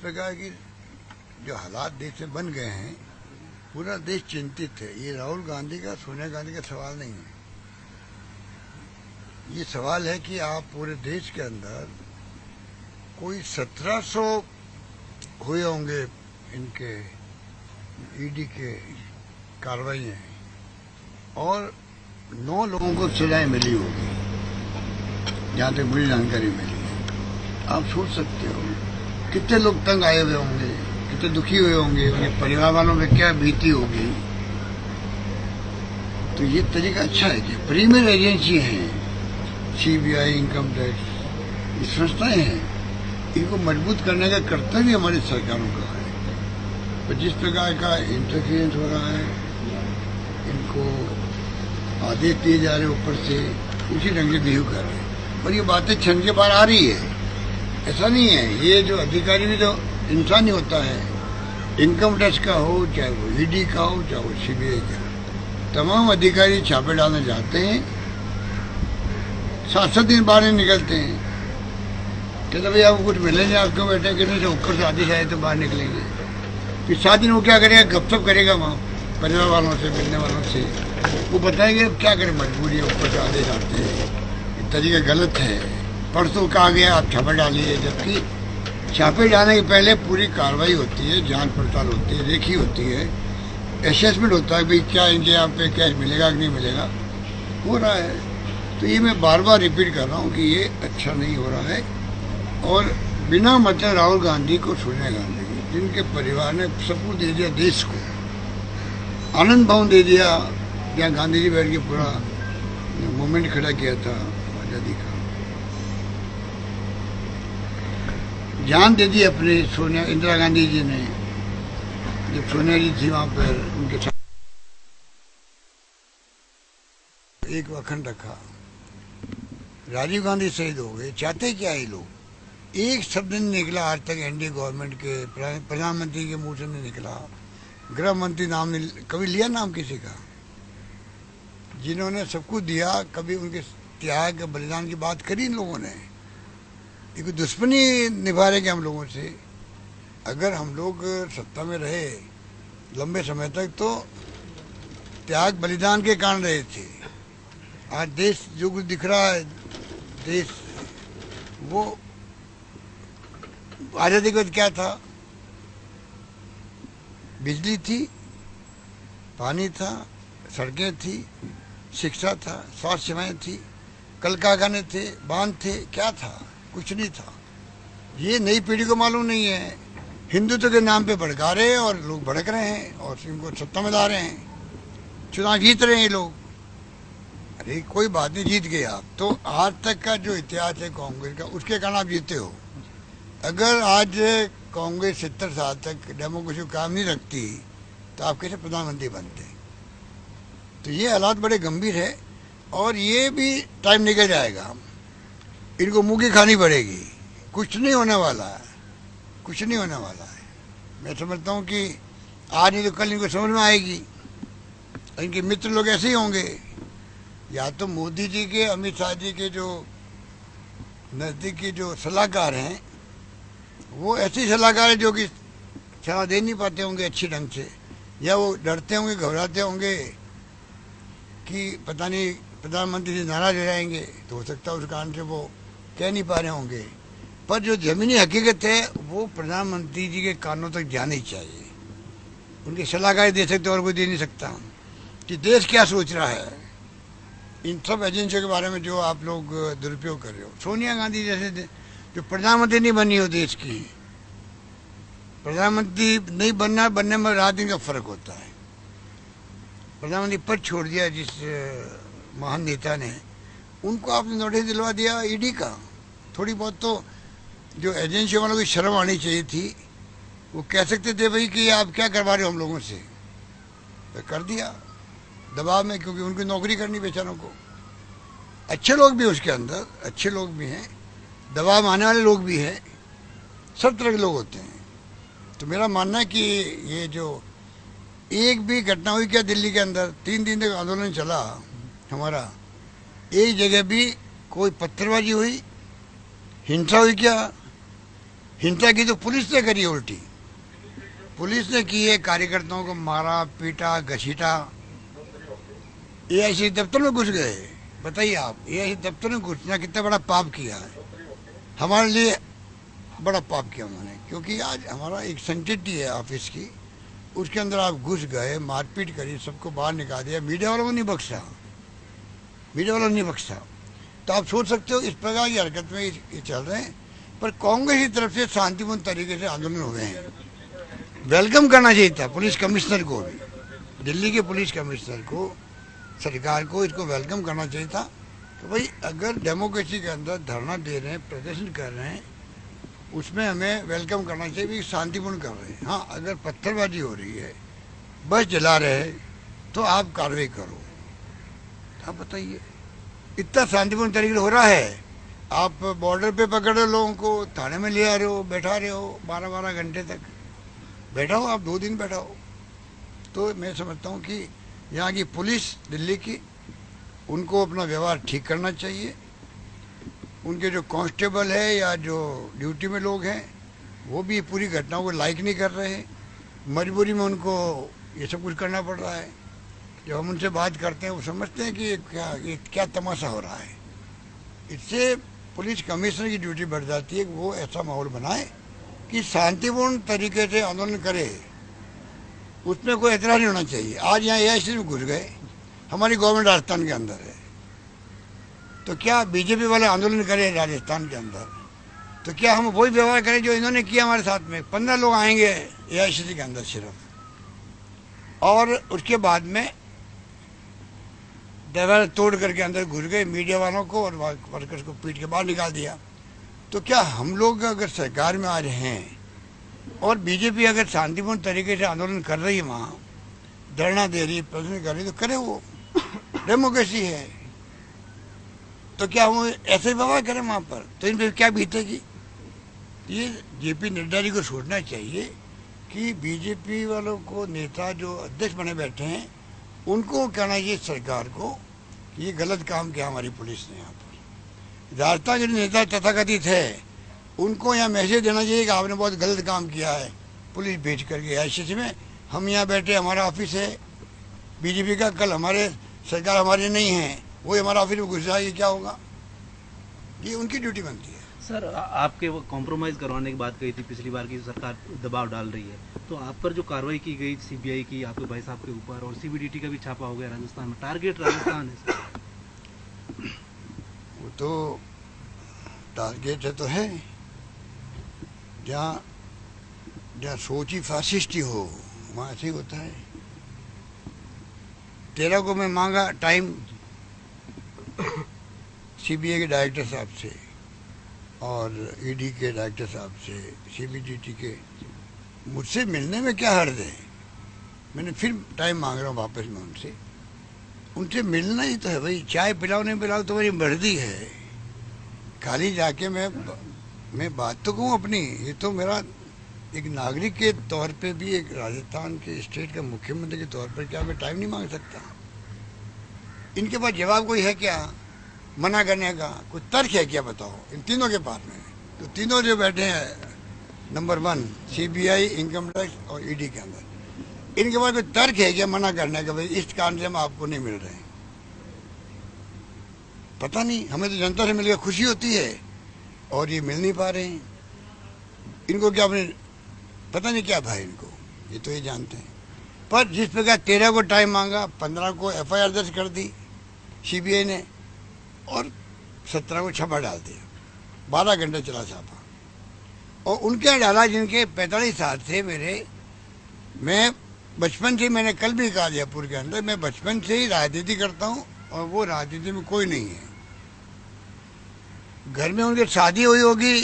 प्रकार की जो हालात देश में बन गए हैं, पूरा देश चिंतित है। ये राहुल गांधी का, सोनिया गांधी का सवाल नहीं है। ये सवाल है कि आप पूरे देश के अंदर कोई 1700 हुए होंगे इनके ईडी के कार्रवाई है और 9 लोगों को सजाएं मिली होगी, जहां तक मुझे जानकारी मिली है। आप सोच सकते हो कितने लोग तंग आए हुए होंगे, कितने दुखी हुए होंगे, उनके परिवार वालों में क्या बीती होगी। तो ये तरीका अच्छा है कि प्रीमियर एजेंसी हैं, सीबीआई, इनकम टैक्स, ये संस्थाएं हैं, इनको मजबूत करने का कर्तव्य हमारी सरकारों का है। पर जिस प्रकार का इंटरफेरेंस हो रहा है, इनको आदेश दिए जा रहे ऊपर से, उसी ढंग से बिहेव कर रहे हैं। और ये बातें छन के बाहर आ रही है, ऐसा नहीं है। ये जो अधिकारी भी तो इंसान ही होता है, इनकम टैक्स का हो, चाहे वो ईडी का हो, चाहे वो सीबीआई का, तमाम अधिकारी छापे डालने जाते हैं, 7-7 दिन बाहर नहीं निकलते हैं। कहते भाई आपको कुछ मिलेंगे, आपको बैठे कहने से ऊपर से आदेश आए तो बाहर निकलेंगे। फिर 7 दिन वो क्या करेगा, गपशप करेगा वहाँ परिवार वालों से, मिलने वालों से। वो बताएंगे अब क्या करें, मजबूरी है, ऊपर से आदेश आते हैं। ये तरीका गलत है। परसों कहा गया आप छापे डालिए, जबकि छापे डालने के पहले पूरी कार्रवाई होती है, जांच पड़ताल होती है, रेखी होती है, असेसमेंट होता है भाई क्या इनके यहाँ पे कैश मिलेगा कि नहीं मिलेगा। हो रहा है। तो ये मैं बार बार रिपीट कर रहा हूँ कि ये अच्छा नहीं हो रहा है। और बिना मतलब राहुल गांधी को, सोनिया गांधी को, जिनके परिवार ने सब कुछ दे दिया देश को, आनंद भवन दे दिया, जहाँ गांधी जी बैठ के पूरा मूवमेंट खड़ा किया था आजादी का, जान दे दी अपनी सोनिया, इंदिरा गांधी जी ने, जब सोनिया जी थी वहां पर, उनके साथ एक अखंड रखा। राजीव गांधी शहीद हो गए। चाहते क्या ये लोग? एक शब्द नहीं निकला आज तक एनडीए गवर्नमेंट के, प्रधानमंत्री के मुंह से नहीं निकला, गृह मंत्री नाम नहीं, कभी लिया नाम किसी का? जिन्होंने सब कुछ दिया, कभी उनके त्याग बलिदान की बात करी इन लोगों ने? ये कोई दुश्मनी निभा रहे क्या हम लोगों से? अगर हम लोग सत्ता में रहे लंबे समय तक तो त्याग बलिदान के कारण रहे थे। आज देश जो कुछ दिख रहा है, देश वो आजादी के बाद क्या था? बिजली थी, पानी था, सड़कें थी, शिक्षा था, स्वास्थ्य सेवाएं थी, कल कारखाने थे, बांध थे, क्या था? कुछ नहीं था। ये नई पीढ़ी को मालूम नहीं है। हिंदुत्व के नाम पे भड़का रहे हैं और लोग भड़क रहे हैं और इनको सत्ता में ला रहे हैं, चुनाव जीत रहे हैं ये लोग। अरे कोई बात नहीं, जीत गए आप तो। आज तक का जो इतिहास है कांग्रेस का, उसके कारण आप जीते हो। अगर आज कांग्रेस 70 साल तक डेमोक्रेसी को काम नहीं रखती तो आप कैसे प्रधानमंत्री बनते? तो ये हालात बड़े गंभीर है और ये भी टाइम निकल जाएगा। इनको मुंह की खानी पड़ेगी। कुछ नहीं होने वाला है, कुछ नहीं होने वाला है। मैं समझता हूँ कि आज नहीं तो कल इनको समझ में आएगी। इनके मित्र लोग ऐसे ही होंगे, या तो मोदी जी के, अमित शाह जी के जो नज़दीकी जो सलाहकार हैं, वो ऐसे सलाहकार हैं जो कि सलाह दे नहीं पाते होंगे अच्छी ढंग से, या वो डरते होंगे, घबराते होंगे कि पता नहीं प्रधानमंत्री से नाराज हो जाएंगे, तो हो सकता है उस कारण से वो कह नहीं पा रहे होंगे। पर जो ज़मीनी हकीकत है वो प्रधानमंत्री जी के कानों तक जानी चाहिए। उनकी सलाहकार दे सकते और कोई दे नहीं सकता कि देश क्या सोच रहा है। इन सब एजेंसियों के बारे में जो आप लोग दुरुपयोग कर रहे हो, सोनिया गांधी जैसे जो प्रधानमंत्री नहीं बनी हो देश की, प्रधानमंत्री नहीं बनने में रात दिन का फर्क होता है। प्रधानमंत्री पद छोड़ दिया जिस महान नेता ने, उनको आपने नोटिस दिलवा दिया ईडी का। थोड़ी बहुत तो जो एजेंसी वालों की शर्म आनी चाहिए थी। वो कह सकते थे भाई कि आप क्या करवा रहे हो हम लोगों से, तो कर दिया दबाव में, क्योंकि उनकी नौकरी करनी बेचारों को। अच्छे लोग भी उसके अंदर, अच्छे लोग भी हैं, दबाव में आने वाले लोग भी हैं, सब तरह के लोग होते हैं। तो मेरा मानना है कि ये जो एक भी घटना हुई क्या दिल्ली के अंदर, 3 दिन तक आंदोलन चला हमारा, एक जगह भी कोई पत्थरबाजी हुई, हिंसा हुई क्या? हिंसा की तो पुलिस ने करी उल्टी, पुलिस ने की है, कार्यकर्ताओं को मारा पीटा घसीटा। एआईसी दफ्तर में घुस गए। बताइए आप, एआईसी दफ्तर में घुसना कितना बड़ा पाप किया है, हमारे लिए बड़ा पाप किया उन्होंने। क्योंकि आज हमारा एक सेंटिटी है ऑफिस की, उसके अंदर आप घुस गए, मारपीट करी, सबको बाहर निकाल दिया। मीडिया वालों को नहीं बख्शा, मीडिया वालों ने नहीं बख्शा। तो आप सोच सकते हो इस प्रकार की हरकत में ये चल रहे हैं। पर कांग्रेस की तरफ से शांतिपूर्ण तरीके से आंदोलन हुए हैं, वेलकम करना चाहिए था पुलिस कमिश्नर को भी, दिल्ली के पुलिस कमिश्नर को, सरकार को इसको वेलकम करना चाहिए था कि भाई अगर डेमोक्रेसी के अंदर धरना दे रहे हैं, प्रदर्शन कर रहे हैं, उसमें हमें वेलकम करना चाहिए भी शांतिपूर्ण कर रहे हैं। हाँ, अगर पत्थरबाजी हो रही है, बस जला रहे हैं, तो आप कार्रवाई करो। आप बताइए, इतना शांतिपूर्ण तरीके से हो रहा है, आप बॉर्डर पे पकड़ रहे लोगों को, थाने में ले आ रहे हो, बैठा रहे हो 12-12 घंटे तक बैठा हो, आप 2 दिन बैठा हो। तो मैं समझता हूँ कि यहाँ की पुलिस दिल्ली की, उनको अपना व्यवहार ठीक करना चाहिए। उनके जो कांस्टेबल है या जो ड्यूटी में लोग हैं, वो भी पूरी घटनाओं को लाइक नहीं कर रहे हैं, मजबूरी में उनको ये सब कुछ करना पड़ रहा है। जब हम उनसे बात करते हैं वो समझते हैं कि ये क्या तमाशा हो रहा है। इससे पुलिस कमिश्नर की ड्यूटी बढ़ जाती है कि वो ऐसा माहौल बनाए कि शांतिपूर्ण तरीके से आंदोलन करे, उसमें कोई एतराज नहीं होना चाहिए। आज यहाँ एआईसी में घुस गए, हमारी गवर्नमेंट राजस्थान के अंदर है, तो क्या बीजेपी वाले आंदोलन करें राजस्थान के अंदर, तो क्या हम वही व्यवहार करें जो इन्होंने किया हमारे साथ में? 15 लोग आएंगे एआईसी के अंदर सिर्फ, और उसके बाद में दरवाजा तोड़ करके अंदर घुस गए, मीडिया वालों को और वर्कर्स को पीट के बाहर निकाल दिया। तो क्या हम लोग अगर सरकार में आ रहे हैं और बीजेपी अगर शांतिपूर्ण तरीके से आंदोलन कर रही है, वहाँ धरना दे रही है, प्रदर्शन कर रही है, तो करे, वो डेमोक्रेसी है। तो क्या हम ऐसे व्यवहार करें वहाँ पर? तो इन पर क्या बीतेगी? ये जेपी नड्डा जी को सोचना चाहिए कि बीजेपी वालों को, नेता जो अध्यक्ष बने बैठे हैं, उनको कहना चाहिए सरकार को ये गलत काम किया हमारी पुलिस ने। यहाँ पर राजस्थान के नेता तथाकथित है, उनको यहाँ मैसेज देना चाहिए कि आपने बहुत गलत काम किया है, पुलिस भेज करके आईसीसी में। हम यहाँ बैठे, हमारा ऑफिस है बीजेपी का, कल हमारे सरकार हमारी नहीं है, वो हमारा ऑफिस में घुस जाए, क्या होगा? ये उनकी ड्यूटी बनती है। सर, आपके वो कॉम्प्रोमाइज़ करवाने की बात कही थी पिछली बार की सरकार दबाव डाल रही है, तो आप पर जो कार्रवाई की गई सीबीआई की आपके भाई साहब के ऊपर, और सीबीडीटी का भी छापा हो गया राजस्थान में, टारगेट राजस्थान है सर। वो तो टारगेट है, तो है, जहाँ जहाँ सोची फासिस्टी हो वहाँ ऐसे ही होता है। 13 को मैं मांगा टाइम सीबीआई के डायरेक्टर साहब से और ईडी के डायरेक्टर साहब से, सीबीडीटी के, मुझसे मिलने में क्या हर्ज है? मैंने फिर टाइम मांग रहा हूँ वापस में उनसे। उनसे मिलना ही तो है भाई, चाय पिलाओ नहीं पिलाओ तो मेरी मर्जी है, खाली जाके मैं बात तो कहूँ अपनी। ये तो मेरा एक नागरिक के तौर पे भी, एक राजस्थान के स्टेट का मुख्यमंत्री के तौर पर, क्या मैं टाइम नहीं मांग सकता? इनके पास जवाब कोई है क्या मना करने का? कोई तर्क है क्या? बताओ इन तीनों के पास में। तो तीनों जो बैठे हैं नंबर 1 सीबीआई, इनकम टैक्स और ईडी के अंदर, इनके पास कोई तर्क है क्या मना करने का? भाई इस कारण से हम आपको नहीं मिल रहे हैं। पता नहीं, हमें तो जनता से मिलकर खुशी होती है और ये मिल नहीं पा रहे हैं। इनको क्या अपने पता नहीं क्या भाई इनको, ये तो ये जानते हैं। पर जिस प्रकार 13 को टाइम मांगा, 15 को एफआईआर दर्ज कर दी सीबीआई ने और 17 को छापा डाल दिया। 12 घंटे चला छापा, और उनके यहाँ डाला जिनके 45 साल से मैं बचपन से, मैंने कल भी कहा जयपुर के अंदर, मैं बचपन से ही राजनीति करता हूँ और वो राजनीति में कोई नहीं है। घर में उनकी शादी हुई होगी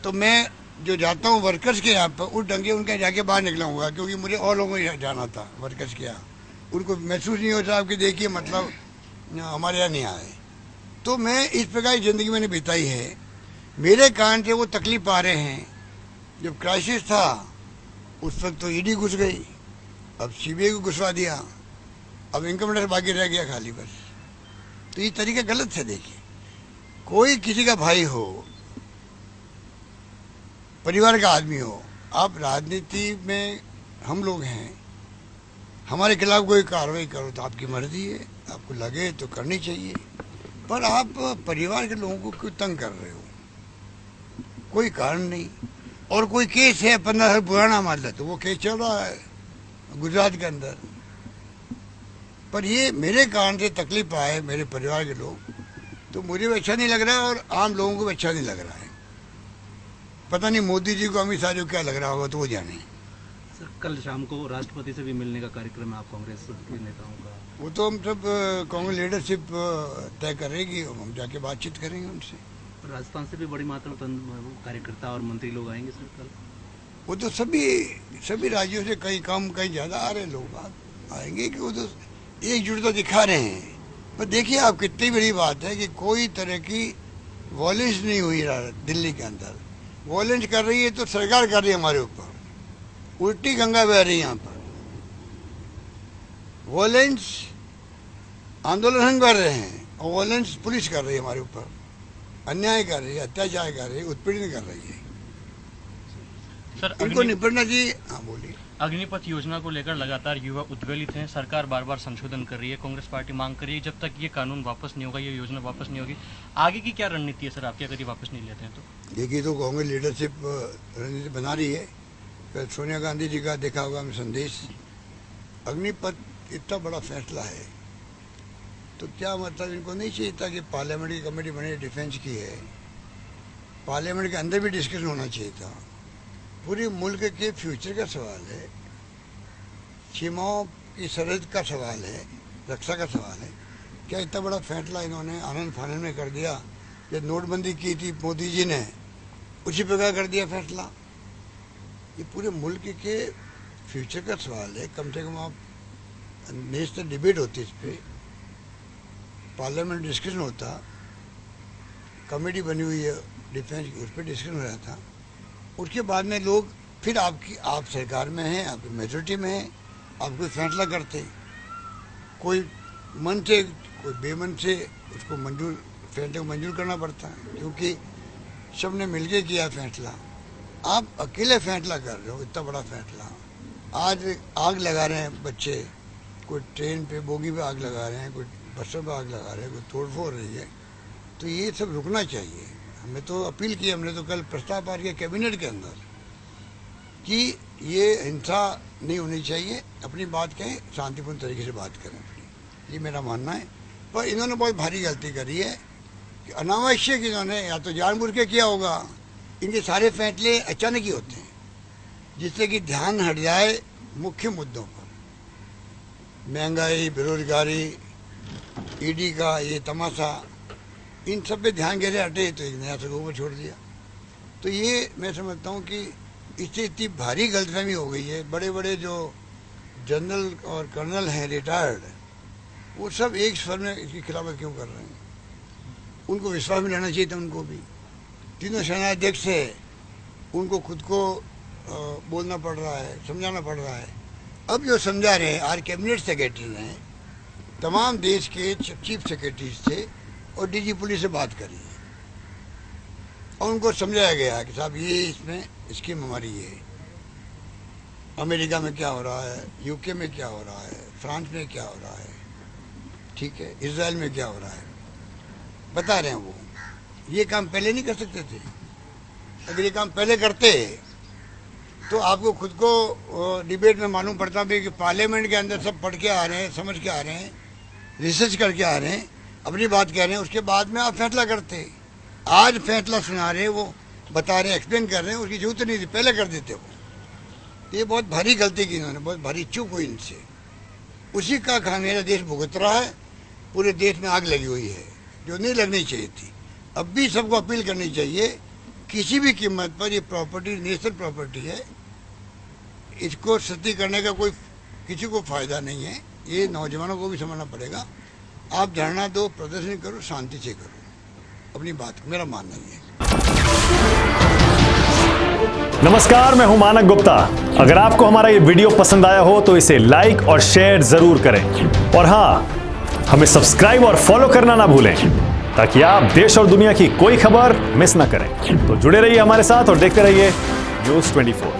तो मैं जो जाता हूँ वर्कर्स के यहाँ पर, उस ढंगे उनके जाके बाहर निकला हुआ, क्योंकि मुझे और लोगों को जाना था वर्कर्स के यहाँ। उनको महसूस नहीं होता कि देखिए मतलब हमारे यहाँ नहीं आए। तो मैं इस प्रकार की ज़िंदगी मैंने बिताई है, मेरे कारण से वो तकलीफ पा रहे हैं। जब क्राइसिस था उस वक्त तो ईडी घुस गई, अब सीबीआई को घुसवा दिया, अब इनकम टैक्स बाकी रह गया खाली बस। तो ये तरीका गलत है। देखिए, कोई किसी का भाई हो, परिवार का आदमी हो, आप राजनीति में हम लोग हैं, हमारे खिलाफ कोई कार्रवाई करो तो आपकी मर्जी है, आपको लगे तो करनी चाहिए, पर आप परिवार के लोगों को क्यों तंग कर रहे हो? कोई कारण नहीं। और कोई केस है 15 साल पुराना मामला, तो वो केस चल रहा है गुजरात के अंदर, पर ये मेरे कारण से तकलीफ आए मेरे परिवार के लोग, तो मुझे भी अच्छा नहीं लग रहा है और आम लोगों को भी अच्छा नहीं लग रहा है। पता नहीं मोदी जी को, अमित शाह जी को क्या लग रहा होगा, तो वो जाने। सर कल शाम को राष्ट्रपति से भी मिलने का कार्यक्रम है आप कांग्रेस के नेताओं का? वो तो हम सब कांग्रेस लीडरशिप तय करेगी, हम जाके बातचीत करेंगे उनसे। राजस्थान से भी बड़ी मात्रा में कार्यकर्ता और मंत्री लोग आएंगे सर कल? वो तो सभी राज्यों से कहीं कम कहीं ज़्यादा आ रहे लोग आएंगे, कि वो तो एकजुटता दिखा रहे हैं। पर देखिए आप, कितनी बड़ी बात है कि कोई तरह की वॉयलेंस नहीं हुई दिल्ली के अंदर। वॉयलेंस कर रही है तो सरकार कर रही है हमारे ऊपर, उल्टी गंगा बह रही है यहाँ पर। वॉयलेंस आंदोलन हम कर रहे हैं और वॉयलेंस पुलिस कर रही है हमारे ऊपर, अन्याय कर रही है, अत्याचार कर रही है, उत्पीड़न कर रही है। सर इनको निपटना चाहिए। हाँ बोलिए। अग्निपथ योजना को लेकर लगातार युवा उद्वेलित हैं, सरकार बार बार संशोधन कर रही है, कांग्रेस पार्टी मांग कर रही है जब तक ये कानून वापस नहीं होगा, ये योजना वापस नहीं होगी, आगे की क्या रणनीति है सर आपकी अगर ये वापस नहीं लेते हैं तो? देखिए, तो कांग्रेस लीडरशिप रणनीति बना रही है। कल सोनिया गांधी जी का देखा होगा हमें संदेश। अग्निपथ इतना बड़ा फैसला है, तो क्या मतलब इनको नहीं चाहिए था कि पार्लियामेंट की कमेटी बनी, डिफेंस की है, पार्लियामेंट के अंदर भी डिस्कशन होना चाहिए था। पूरे मुल्क के फ्यूचर का सवाल है, सीमाओं की सरहद का सवाल है, रक्षा का सवाल है। क्या इतना बड़ा फैसला इन्होंने आनंद फानंद में कर दिया? जब नोटबंदी की थी मोदी जी ने, उसी प्रकार कर दिया फैसला। ये पूरे मुल्क के फ्यूचर का सवाल है। कम से कम आप नेशनल डिबेट होती इस पर, पार्लियामेंट डिस्कशन होता, कमेटी बनी हुई है डिफेंस की, उस पर डिस्कशन हो रहा था। उसके बाद में लोग फिर आप सरकार में हैं, आपकी मेजोरिटी में हैं, आप कोई फैसला करते, कोई मन से कोई बेमन से उसको फैसले को मंजूर करना पड़ता है, क्योंकि सब ने मिलके किया फैसला। आप अकेले फैसला कर रहे हो, इतना बड़ा फैसला। आज आग लगा रहे हैं बच्चे, कोई ट्रेन पे बोगी पे आग लगा रहे हैं, कोई बसों पे आग लगा रहे हैं, कोई तोड़फोड़ रही है, तो ये सब रुकना चाहिए। हमें तो अपील की, हमने तो कल प्रस्ताव पास किया कैबिनेट के अंदर कि ये हिंसा नहीं होनी चाहिए, अपनी बात कहें, शांतिपूर्ण तरीके से बात करें अपनी, ये मेरा मानना है। पर इन्होंने बहुत भारी गलती करी है कि अनावश्यक इन्होंने, या तो जानबूझ के किया होगा, इनके सारे फैसले अचानक ही होते हैं जिससे कि ध्यान हट जाए मुख्य मुद्दों पर। महंगाई, बेरोजगारी, ईडी का ये तमाशा, इन सब पे ध्यान गहरे हटे तो एक नया सगोबर छोड़ दिया। तो ये मैं समझता हूँ कि इससे इतनी भारी गलतफहमी हो गई है। बड़े बड़े जो जनरल और कर्नल हैं रिटायर्ड, वो सब एक स्वर में इसकी खिलाफत क्यों कर रहे हैं? उनको विश्वास में लेना चाहिए था उनको भी। तीनों सेनाध्यक्ष है, उनको खुद को बोलना पड़ रहा है, समझाना पड़ रहा है। अब जो समझा रहे हैं, आज कैबिनेट सेक्रेटरी ने तमाम देश के चीफ सेक्रेटरीज थे और डीजी पुलिस से बात करी है और उनको समझाया गया कि साहब ये इसमें स्कीम हमारी है। अमेरिका में क्या हो रहा है, यूके में क्या हो रहा है, फ्रांस में क्या हो रहा है, ठीक है, इजराइल में क्या हो रहा है, बता रहे हैं वो। ये काम पहले नहीं कर सकते थे? अगर ये काम पहले करते तो आपको खुद को डिबेट में मालूम पड़ता भी कि पार्लियामेंट के अंदर सब पढ़ के आ रहे हैं, समझ के आ रहे हैं, रिसर्च करके आ रहे हैं, अपनी बात कह रहे हैं, उसके बाद में आप फैसला करते। आज फैसला सुना रहे, वो बता रहे हैं, एक्सप्लेन कर रहे हैं, उसकी जरूरत नहीं थी, पहले कर देते वो। ये बहुत भारी गलती की इन्होंने, बहुत भारी चूक हुई इनसे। उसी का खामियाजा देश भुगत रहा है। पूरे देश में आग लगी हुई है जो नहीं लगनी चाहिए थी। अब भी सबको अपील करनी चाहिए, किसी भी कीमत पर ये प्रॉपर्टी नेशनल प्रॉपर्टी है, इसको क्षति करने का कोई किसी को फायदा नहीं है। ये नौजवानों को भी समझना पड़ेगा। आप धरना दो, प्रदर्शन करो, शांति से करो अपनी बात, मेरा मानना ये है। नमस्कार, मैं हूं मानक गुप्ता। अगर आपको हमारा ये वीडियो पसंद आया हो तो इसे लाइक और शेयर जरूर करें और हां, हमें सब्सक्राइब और फॉलो करना ना भूलें ताकि आप देश और दुनिया की कोई खबर मिस ना करें। तो जुड़े रहिए हमारे साथ और देखते रहिए न्यूज़ 24।